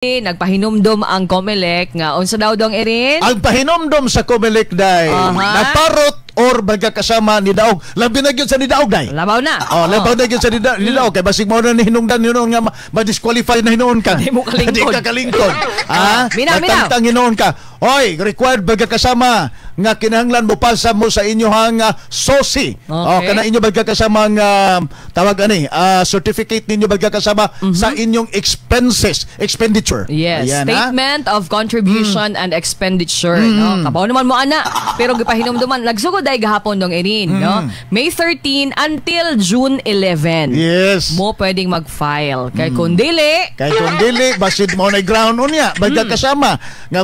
Nagpahinumdom ang COMELEC nga unsa daw dong Erin? Ang pahinomdom sa COMELEC day naparot or magkakasama ni Daog. Labi na gyud sa ni Daog day. Labaw na. Labaw na gyud sa ni Daog kay basig mo na ni hinungdan hinuon nga ma-disqualify na hinuon ka. Di mo kalingkod. Di ka kalingkod. Minaw. Tang hinuon ka. Hoy, required magkakasama nga kinahanglan mo palsa mo sa inyohang SOSI. Kana inyo magkakasama nga tawag ani certificate ninyo magkakasama sa inyong expenditure. Yes, ayan, statement of contribution and expenditure, no. Kabaw naman mo ana, pero gipahinumduman nagsugod ay gahapon dong Erin, no. May 13 until June 11. Yes. Mo pwedeng mag-file kay kung dili basid mo na ground unya magkakasama nga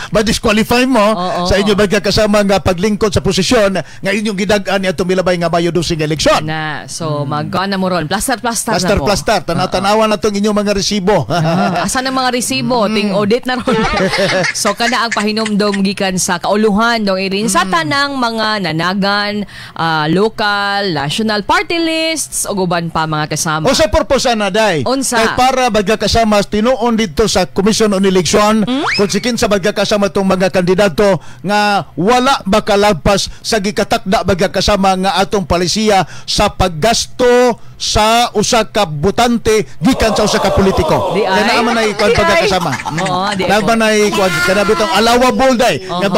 ma-disqualify mo sa inyo magkakasama nga paglingkod sa posisyon nga inyong gidag-an niya tumilabay nga Mayo 12 eleksyon. Na, so mag-ano mo ron, plaster na mo. Plaster, tanaw-tanawan na itong inyong mga resibo. Asan ang mga resibo? Ting audit na ron. So kada ang pahinumdom gikan sa kauluhan dong Erin sa tanang mga nanagan, local, national party lists o guban pa mga kasama. O sa purpose na day. Unsa? Kay para magkakasama tinuon dito sa Commission on Election kung sikin sa magkakasama itong mga kandidato nga wala makalagpas sa gikatakda magkakasama nga atong palisiya sa paggasto sa usa ka butante gikan sa usa ka politiko. Kaya naman ay kung pagkakasama. Naman ay kung kanabitong allowable day nga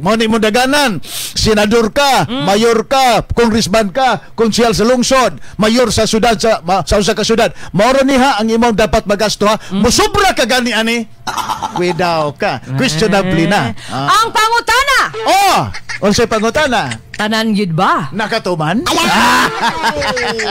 mo ni mo daganan senador ka, mayor ka, congressman ka, konsyal sa lungsod, mayor sa syudad sa usa ka syudad. Mao niha ang imong dapat magasto ha. Mosobra ka gani ani. Kuidaw ka. Questionably na. Ang pangutana. Unsay pangutana? Tanan yun ba? Nakatuman?